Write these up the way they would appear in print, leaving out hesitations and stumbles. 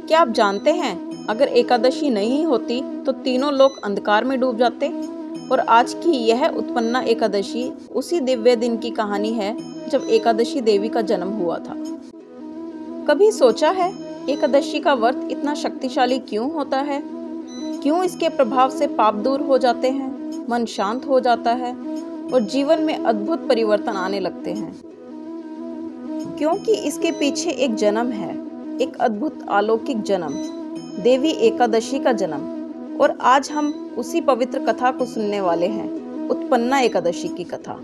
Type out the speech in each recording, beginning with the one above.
क्या आप जानते हैं, अगर एकादशी नहीं होती तो तीनों लोग अंधकार में डूब जाते। और आज की यह उत्पन्ना एकादशी उसी दिव्य दिन की कहानी है जब एकादशी देवी का जन्म हुआ था। कभी सोचा है एकादशी का व्रत इतना शक्तिशाली क्यों होता है? क्यों इसके प्रभाव से पाप दूर हो जाते हैं, मन शांत हो जाता है और जीवन में अद्भुत परिवर्तन आने लगते हैं? क्योंकि इसके पीछे एक जन्म है, एक अद्भुत अलौकिक जन्म, देवी एकादशी का जन्म। और आज हम उसी पवित्र कथा को सुनने वाले हैं, उत्पन्ना एकादशी की कथा।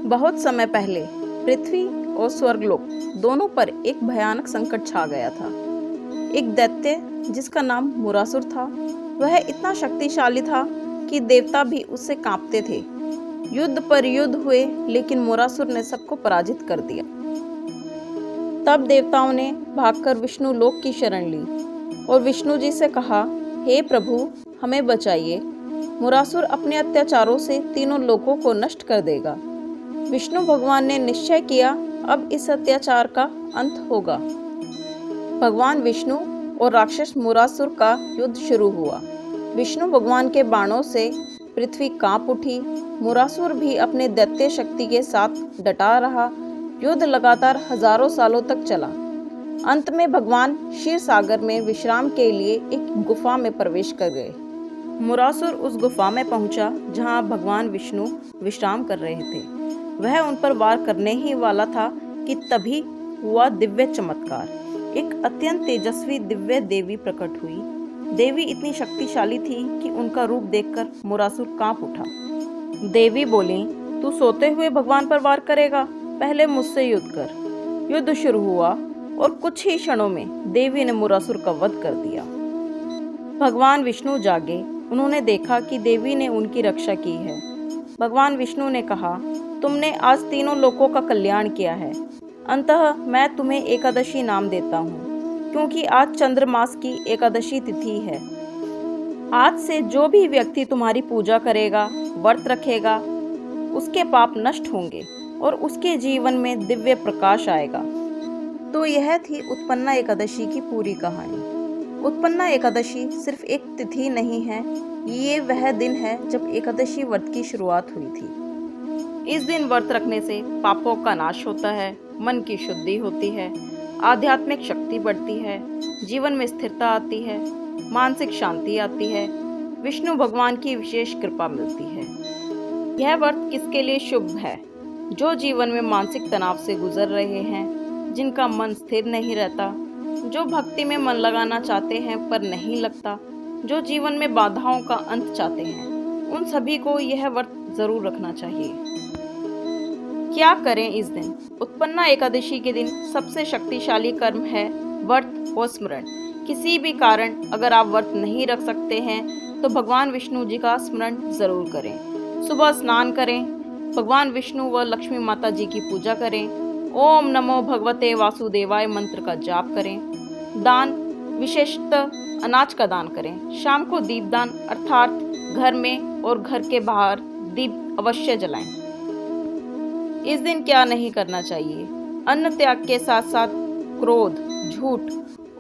बहुत समय पहले पृथ्वी और स्वर्गलोक दोनों पर एक भयानक संकट छा गया था। एक दैत्य जिसका नाम मुरासुर था, वह इतना शक्तिशाली था कि देवता भी उससे कांपते थे। युद्ध पर युद्ध हुए, लेकिन मुरासुर ने सबको पराजित कर दिया। तब देवताओं ने भागकर विष्णु लोक की शरण ली और विष्णु जी से कहा, हे प्रभु, हमें बचाइए। मुरासुर अपने अत्याचारों से तीनों लोकों को नष्ट कर देगा। विष्णु भगवान ने निश्चय किया, अब इस अत्याचार का अंत होगा। भगवान विष्णु और राक्षस मुरासुर का युद्ध शुरू हुआ। विष्णु भगवान के बाणों से पृथ्वी कांप उठी। मुरासुर भी अपने दैत्य शक्ति के साथ डटा रहा। युद्ध लगातार हजारों सालों तक चला। अंत में भगवान क्षीर सागर में विश्राम के लिए एक गुफा में प्रवेश कर गए। मुरासुर उस गुफा में पहुंचा जहां भगवान विष्णु विश्राम कर रहे थे। वह उन पर वार करने ही वाला था कि तभी हुआ दिव्य चमत्कार। एक अत्यंत तेजस्वी दिव्य देवी प्रकट हुई। देवी इतनी शक्तिशाली थी कि उनका रूप देखकर मुरासुर कांप उठा। देवी बोली, तू सोते हुए भगवान पर वार करेगा? पहले मुझसे युद्ध कर। युद्ध शुरू हुआ और कुछ ही क्षणों में देवी ने मुरासुर का वध कर दिया। भगवान विष्णु जागे। उन्होंने देखा कि देवी ने उनकी रक्षा की है। भगवान विष्णु ने कहा, तुमने आज तीनों लोकों का कल्याण किया है। अंततः मैं तुम्हें एकादशी नाम देता हूँ, क्योंकि आज चंद्रमास की एकादशी तिथि है। आज से जो भी व्यक्ति तुम्हारी पूजा करेगा, व्रत रखेगा, उसके पाप नष्ट होंगे और उसके जीवन में दिव्य प्रकाश आएगा। तो यह थी उत्पन्ना एकादशी की पूरी कहानी। उत्पन्ना एकादशी सिर्फ एक तिथि नहीं है, ये वह दिन है जब एकादशी व्रत की शुरुआत हुई थी। इस दिन व्रत रखने से पापों का नाश होता है, मन की शुद्धि होती है, आध्यात्मिक शक्ति बढ़ती है, जीवन में स्थिरता आती है, मानसिक शांति आती है, विष्णु भगवान की विशेष कृपा मिलती है। यह व्रत किसके लिए शुभ है? जो जीवन में मानसिक तनाव से गुजर रहे हैं, जिनका मन स्थिर नहीं रहता, जो भक्ति में मन लगाना चाहते हैं पर नहीं लगता, जो जीवन में बाधाओं का अंत चाहते हैं, उन सभी को यह व्रत जरूर रखना चाहिए। क्या करें इस दिन? उत्पन्ना एकादशी के दिन सबसे शक्तिशाली कर्म है व्रत और स्मरण। किसी भी कारण अगर आप व्रत नहीं रख सकते हैं तो भगवान विष्णु जी का स्मरण जरूर करें। सुबह स्नान करें, भगवान विष्णु व लक्ष्मी माता जी की पूजा करें, ओम नमो भगवते वासुदेवाय मंत्र का जाप करें। दान, विशेषतः अनाज का दान करें। शाम को दीपदान अर्थात घर में और घर के बाहर दीप अवश्य जलाएं। इस दिन क्या नहीं करना चाहिए? अन्न त्याग के साथ साथ क्रोध, झूठ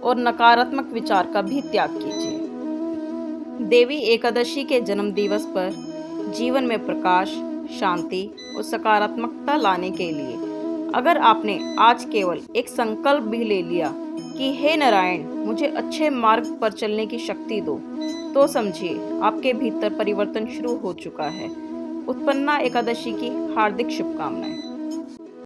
और नकारात्मक विचार का भी त्याग कीजिए। देवी एकादशी के जन्म दिवस पर जीवन में प्रकाश, शांति और सकारात्मकता लाने के लिए अगर आपने आज केवल एक संकल्प भी ले लिया कि हे नारायण, मुझे अच्छे मार्ग पर चलने की शक्ति दो, तो समझिए आपके भीतर परिवर्तन शुरू हो चुका है। उत्पन्ना एकादशी की हार्दिक शुभकामनाएं।